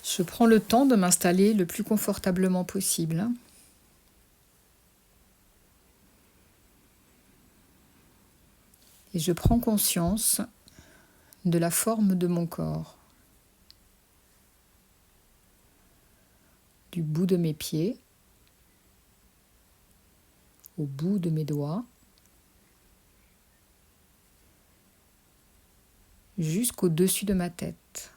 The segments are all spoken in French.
Je prends le temps de m'installer le plus confortablement possible. Et je prends conscience de la forme de mon corps, du bout de mes pieds au bout de mes doigts, jusqu'au-dessus de ma tête.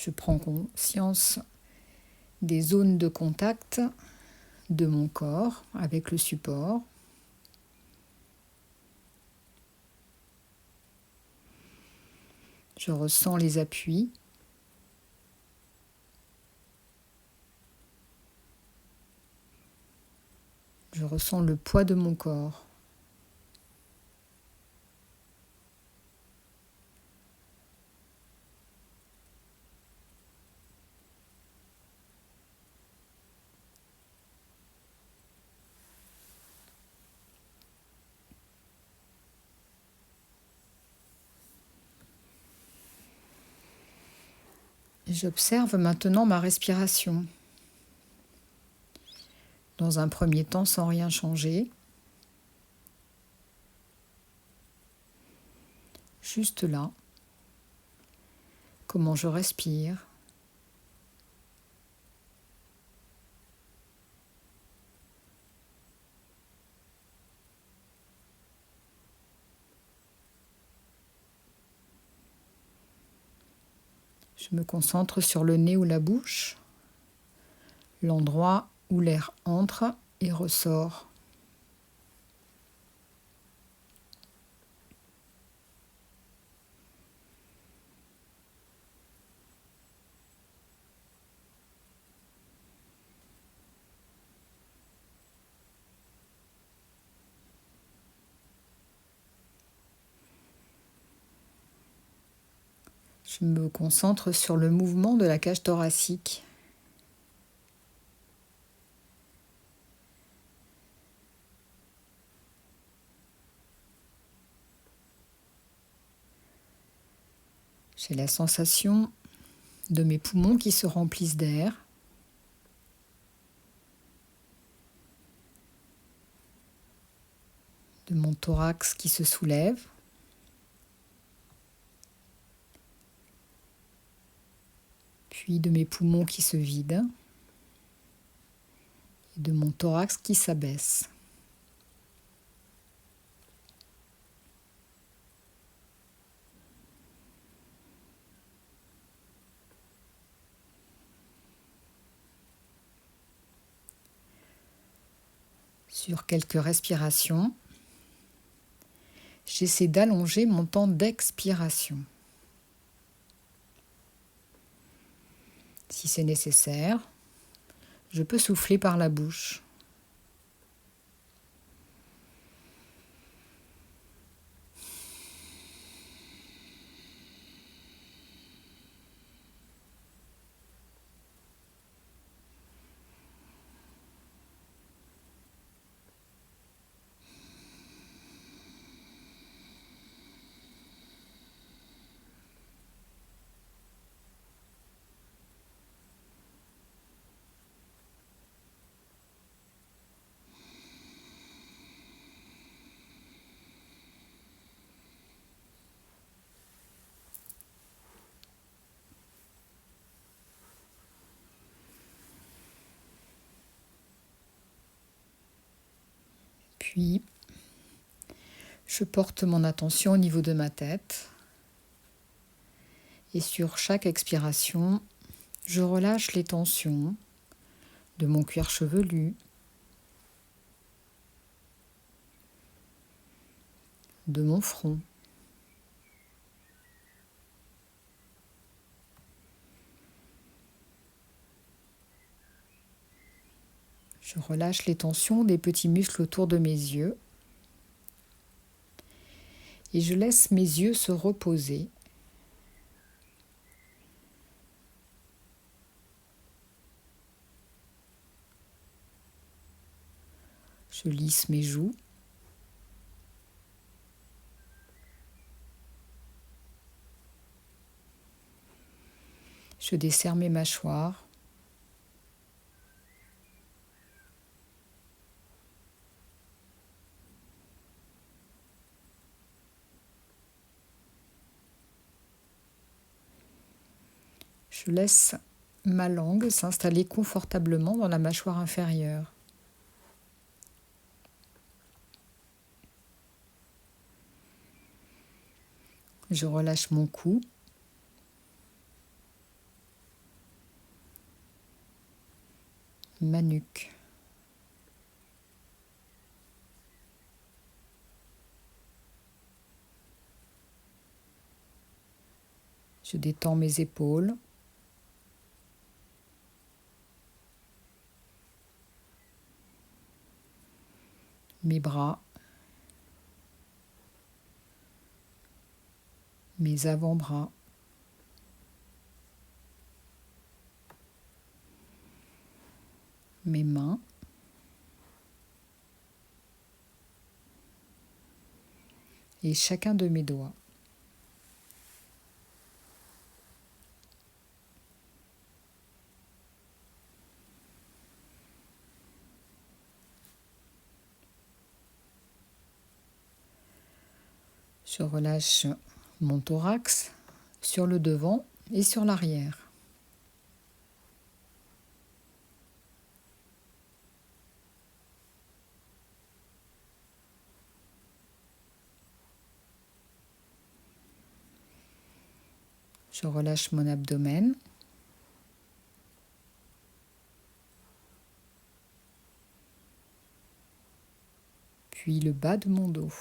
Je prends conscience des zones de contact de mon corps avec le support. Je ressens les appuis. Je ressens le poids de mon corps. J'observe maintenant ma respiration. Dans un premier temps, sans rien changer. Juste là. Comment je respire. Je me concentre sur le nez ou la bouche, l'endroit où l'air entre et ressort. Je me concentre sur le mouvement de la cage thoracique. J'ai la sensation de mes poumons qui se remplissent d'air. De mon thorax qui se soulève. Puis de mes poumons qui se vident. Et de mon thorax qui s'abaisse. Sur quelques respirations, j'essaie d'allonger mon temps d'expiration. Si c'est nécessaire, je peux souffler par la bouche. Puis, je porte mon attention au niveau de ma tête. Et sur chaque expiration, je relâche les tensions de mon cuir chevelu, de mon front. Je relâche les tensions des petits muscles autour de mes yeux et je laisse mes yeux se reposer Je lisse mes joues. Je desserre mes mâchoires. Je laisse ma langue s'installer confortablement dans la mâchoire inférieure. Je relâche mon cou. Ma nuque. Je détends mes épaules. Mes bras. Mes avant-bras. Mes mains. Et chacun de mes doigts. Je relâche mon thorax sur le devant et sur l'arrière. Je relâche mon abdomen. Puis le bas de mon dos.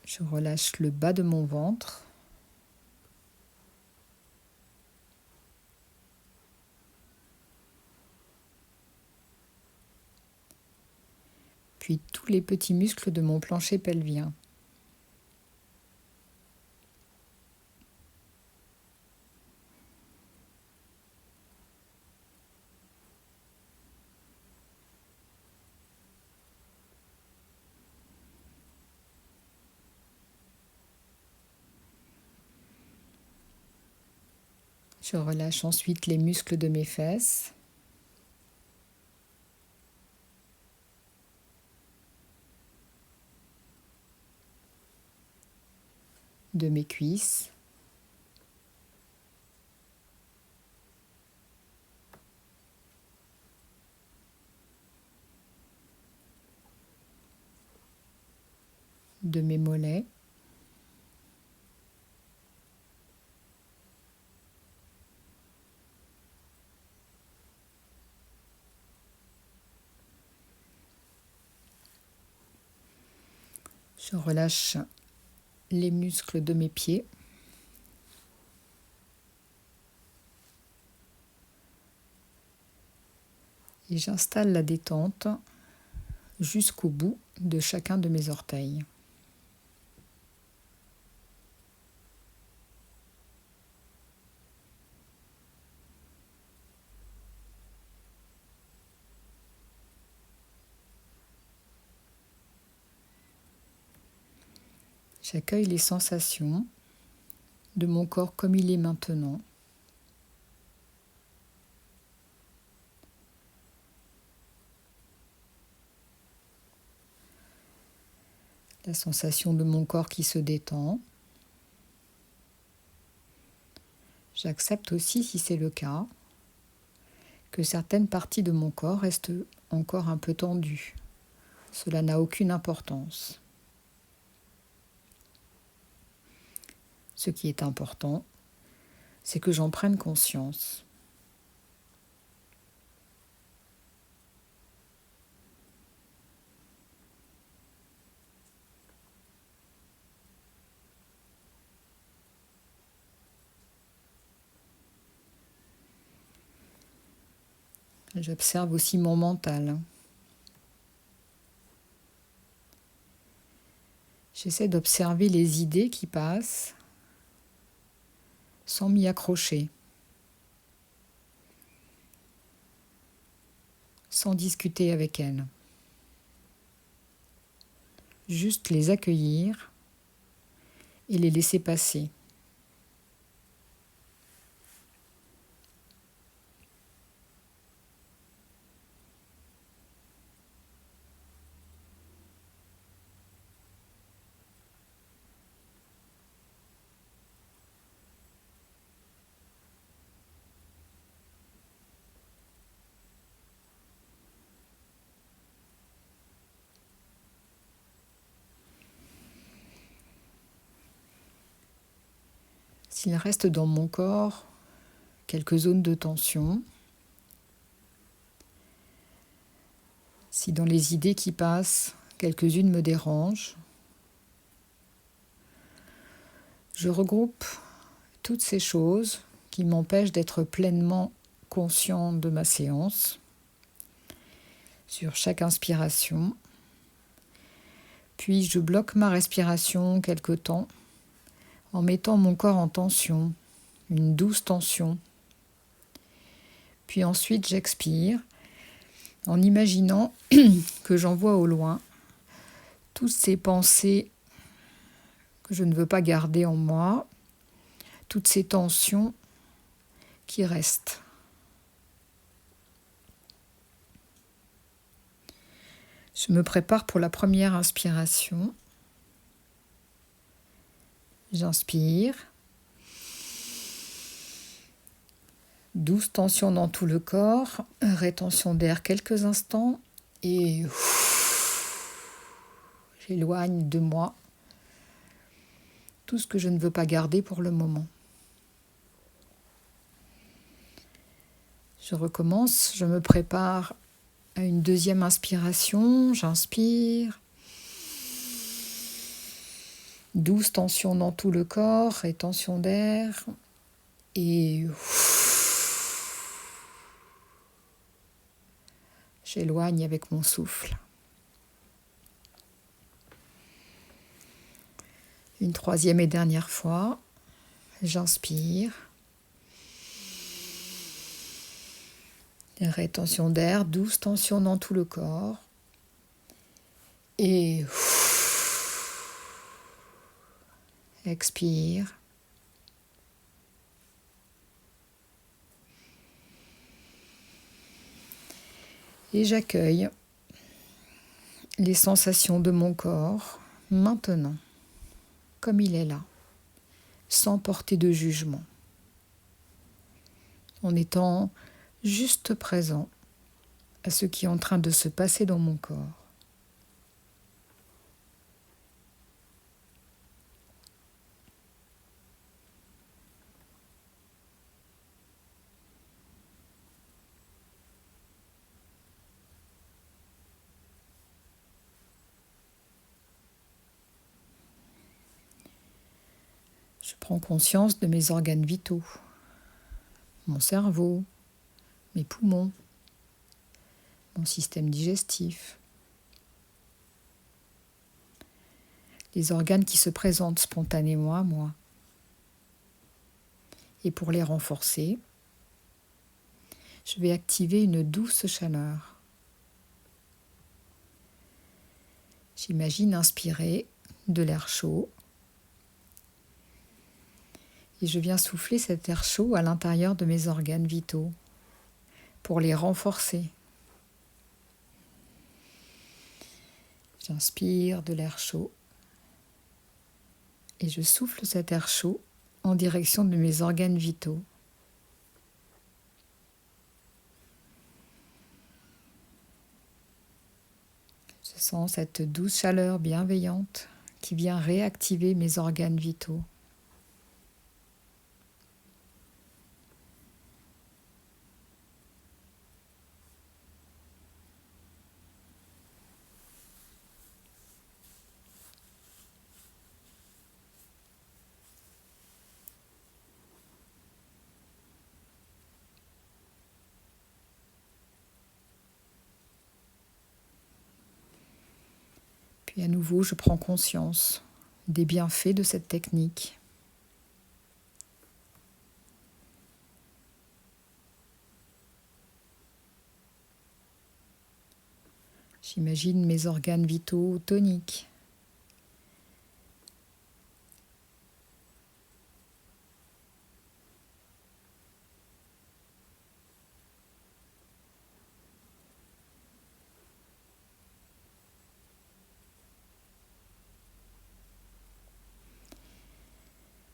Je relâche le bas de mon ventre. Puis tous les petits muscles de mon plancher pelvien. Je relâche ensuite les muscles de mes fesses. De mes cuisses. De mes mollets. Je relâche les muscles de mes pieds. Et j'installe la détente jusqu'au bout de chacun de mes orteils. J'accueille les sensations de mon corps comme il est maintenant. La sensation de mon corps qui se détend. J'accepte aussi, si c'est le cas, que certaines parties de mon corps restent encore un peu tendues. Cela n'a aucune importance. Ce qui est important, c'est que j'en prenne conscience. J'observe aussi mon mental. J'essaie d'observer les idées qui passent sans m'y accrocher, sans discuter avec elles. Juste les accueillir et les laisser passer. S'il reste dans mon corps quelques zones de tension, si dans les idées qui passent, quelques-unes me dérangent, je regroupe toutes ces choses qui m'empêchent d'être pleinement conscient de ma séance sur chaque inspiration. Puis je bloque ma respiration quelque temps en mettant mon corps en tension, une douce tension. Puis ensuite j'expire en imaginant que j'envoie au loin toutes ces pensées que je ne veux pas garder en moi, toutes ces tensions qui restent. Je me prépare pour la première inspiration. J'inspire. Douce tension dans tout le corps, rétention d'air quelques instants et j'éloigne de moi tout ce que je ne veux pas garder pour le moment. Je recommence, je me prépare à une deuxième inspiration, j'inspire. Douce tension dans tout le corps, rétention d'air et j'éloigne avec mon souffle. Une troisième et dernière fois, j'inspire. Rétention d'air, douce tension dans tout le corps. Et expire. Et j'accueille les sensations de mon corps maintenant, comme il est là, sans porter de jugement, en étant juste présent à ce qui est en train de se passer dans mon corps. Je prends conscience de mes organes vitaux, mon cerveau, mes poumons, mon système digestif, les organes qui se présentent spontanément à moi. Et pour les renforcer, je vais activer une douce chaleur. J'imagine inspirer de l'air chaud et je viens souffler cet air chaud à l'intérieur de mes organes vitaux pour les renforcer. J'inspire de l'air chaud et je souffle cet air chaud en direction de mes organes vitaux. Je sens cette douce chaleur bienveillante qui vient réactiver mes organes vitaux. Puis à nouveau, je prends conscience des bienfaits de cette technique. J'imagine mes organes vitaux toniques.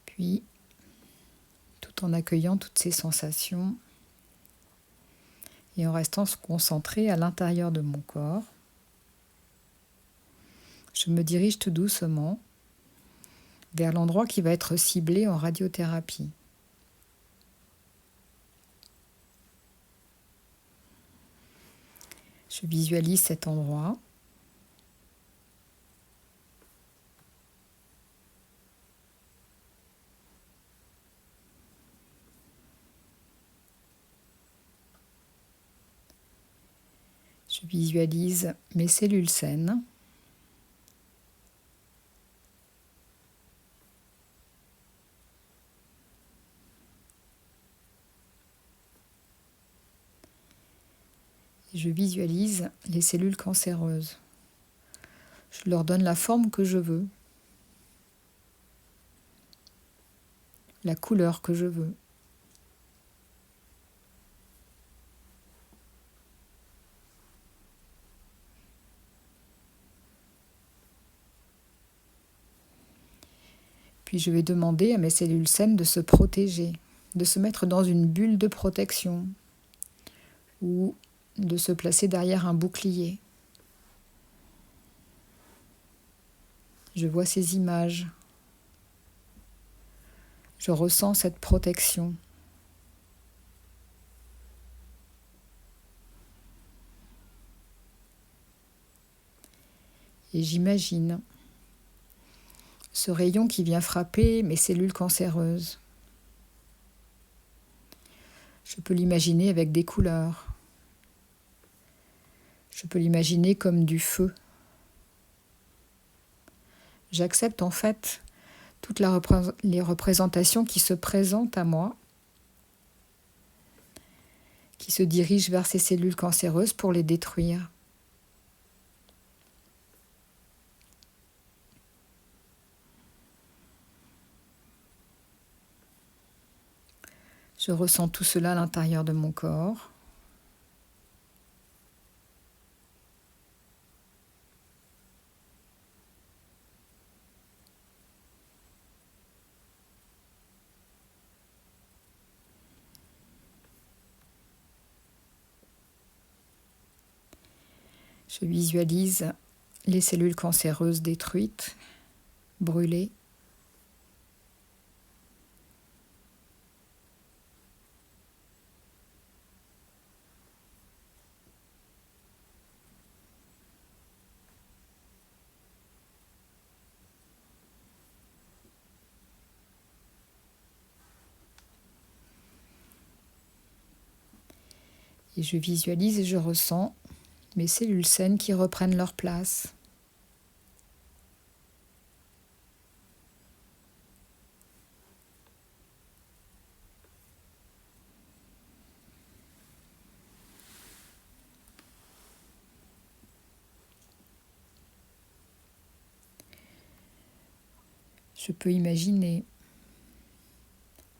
Puis, tout en accueillant toutes ces sensations et en restant concentré à l'intérieur de mon corps, je me dirige tout doucement vers l'endroit qui va être ciblé en radiothérapie. Je visualise cet endroit. Je visualise mes cellules saines. Je visualise les cellules cancéreuses. Je leur donne la forme que je veux, la couleur que je veux. Puis je vais demander à mes cellules saines de se protéger, de se mettre dans une bulle de protection ou de se placer derrière un bouclier. Je vois ces images. Je ressens cette protection. Et j'imagine ce rayon qui vient frapper mes cellules cancéreuses. Je peux l'imaginer avec des couleurs. Je peux l'imaginer comme du feu. J'accepte en fait toutes les représentations qui se présentent à moi, qui se dirigent vers ces cellules cancéreuses pour les détruire. Je ressens tout cela à l'intérieur de mon corps. Je visualise les cellules cancéreuses détruites, brûlées. Et je visualise et je ressens mes cellules saines qui reprennent leur place. Je peux imaginer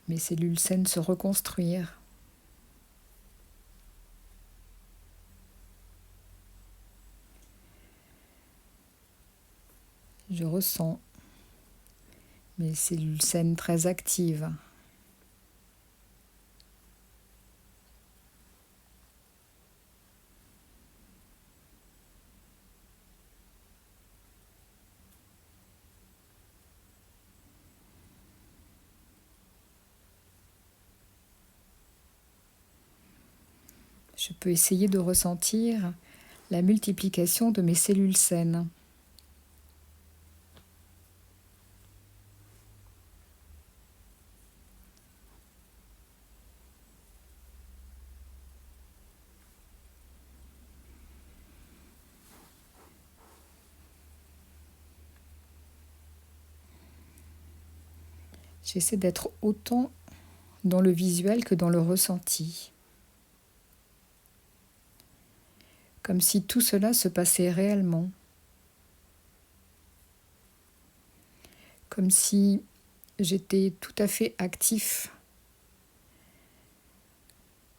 mes cellules saines se reconstruire. Je ressens mes cellules saines très actives. Je peux essayer de ressentir la multiplication de mes cellules saines. J'essaie d'être autant dans le visuel que dans le ressenti. Comme si tout cela se passait réellement. Comme si j'étais tout à fait actif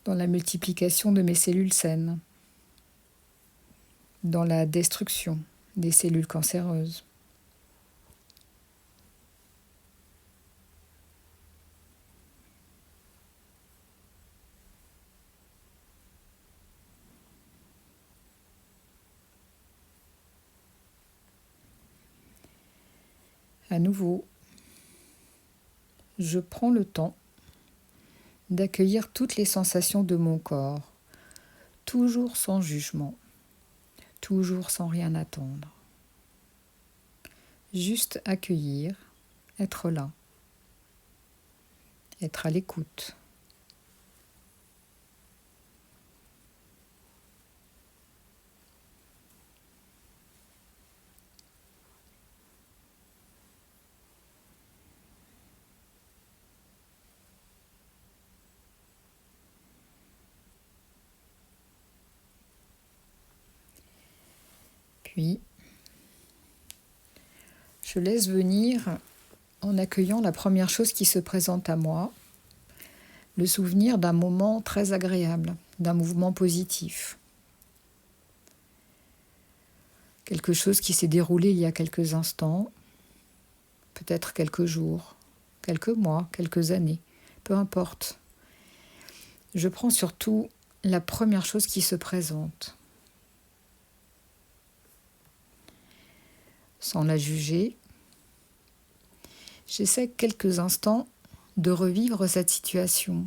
dans la multiplication de mes cellules saines, dans la destruction des cellules cancéreuses. À nouveau, je prends le temps d'accueillir toutes les sensations de mon corps, toujours sans jugement, toujours sans rien attendre. Juste accueillir, être là, être à l'écoute. Puis, je laisse venir, en accueillant la première chose qui se présente à moi, le souvenir d'un moment très agréable, d'un mouvement positif. Quelque chose qui s'est déroulé il y a quelques instants, peut-être quelques jours, quelques mois, quelques années, peu importe. Je prends surtout la première chose qui se présente, sans la juger. J'essaie quelques instants de revivre cette situation,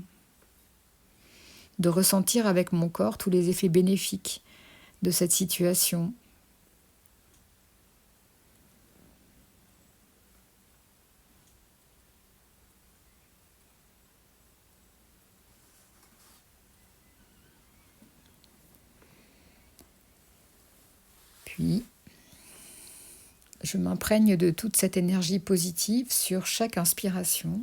de ressentir avec mon corps tous les effets bénéfiques de cette situation. Puis, je m'imprègne de toute cette énergie positive sur chaque inspiration.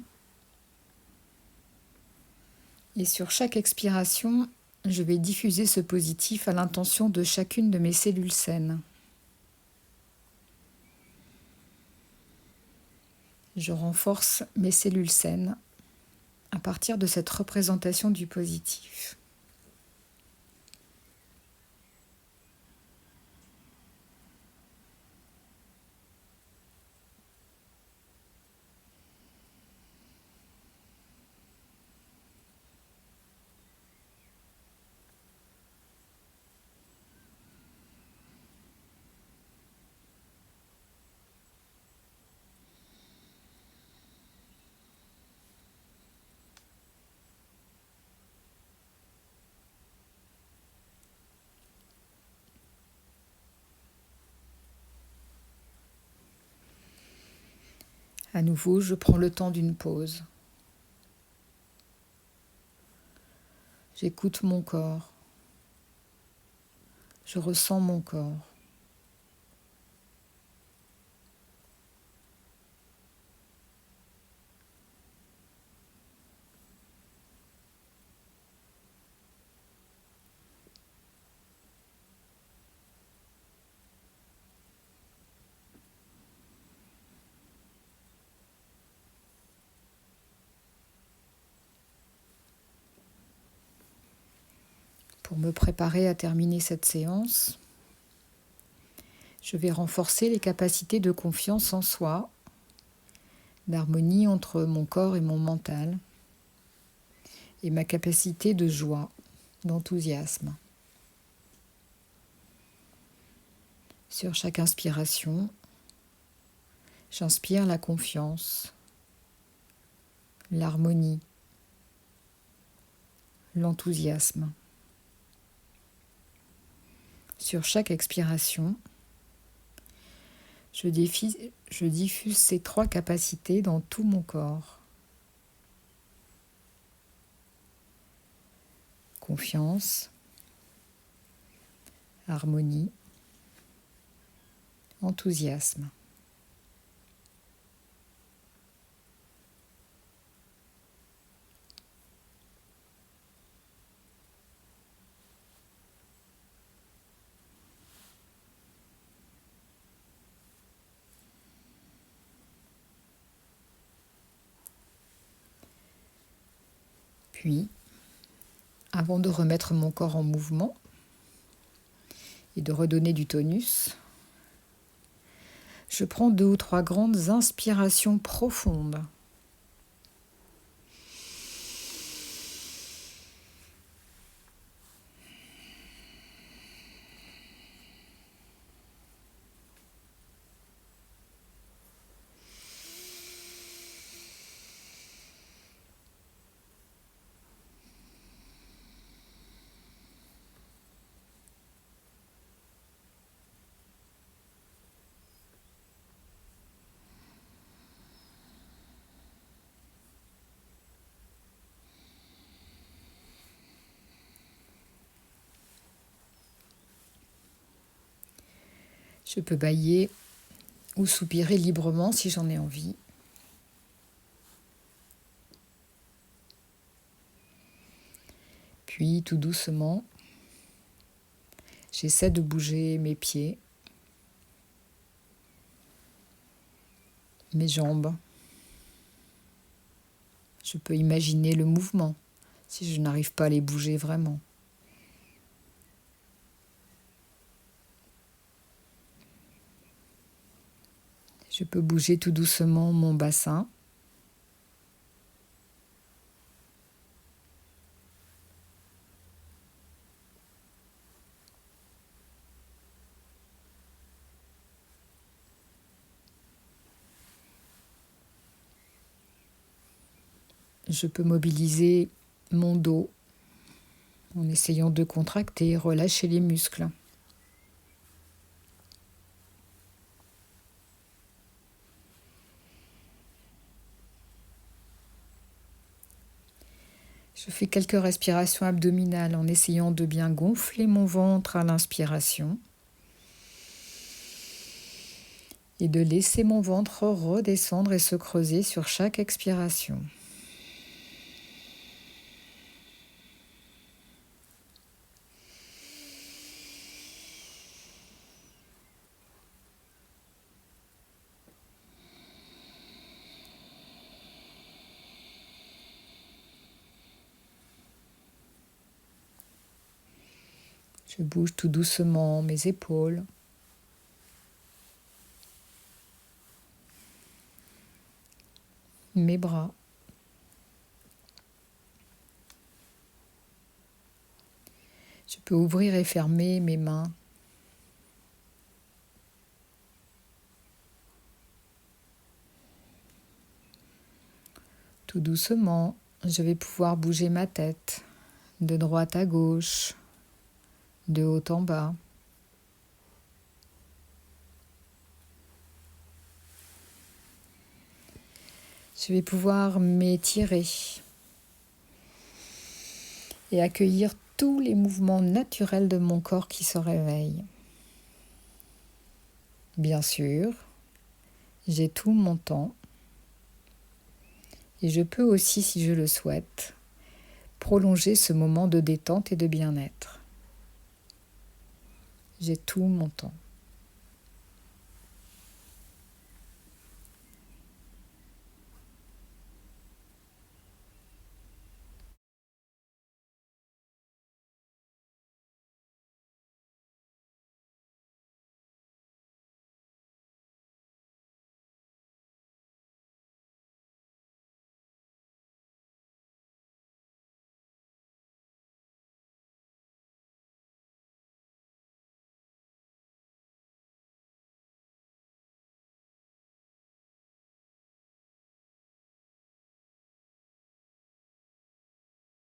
Et sur chaque expiration, je vais diffuser ce positif à l'intention de chacune de mes cellules saines. Je renforce mes cellules saines à partir de cette représentation du positif. À nouveau, je prends le temps d'une pause. J'écoute mon corps. Je ressens mon corps. Pour me préparer à terminer cette séance, je vais renforcer les capacités de confiance en soi, d'harmonie entre mon corps et mon mental, et ma capacité de joie, d'enthousiasme. Sur chaque inspiration, j'inspire la confiance, l'harmonie, l'enthousiasme. Sur chaque expiration, je diffuse ces trois capacités dans tout mon corps. Confiance, harmonie, enthousiasme. Puis, avant de remettre mon corps en mouvement et de redonner du tonus, je prends 2 ou 3 grandes inspirations profondes. Je peux bâiller ou soupirer librement si j'en ai envie. Puis, tout doucement, j'essaie de bouger mes pieds, mes jambes. Je peux imaginer le mouvement si je n'arrive pas à les bouger vraiment. Je peux bouger tout doucement mon bassin. Je peux mobiliser mon dos en essayant de contracter et relâcher les muscles. Je fais quelques respirations abdominales en essayant de bien gonfler mon ventre à l'inspiration et de laisser mon ventre redescendre et se creuser sur chaque expiration. Je bouge tout doucement mes épaules. Mes bras. Je peux ouvrir et fermer mes mains. Tout doucement, je vais pouvoir bouger ma tête de droite à gauche, de haut en bas. Je vais pouvoir m'étirer et accueillir tous les mouvements naturels de mon corps qui se réveillent. Bien sûr, j'ai tout mon temps et je peux aussi, si je le souhaite, prolonger ce moment de détente et de bien-être. J'ai tout mon temps.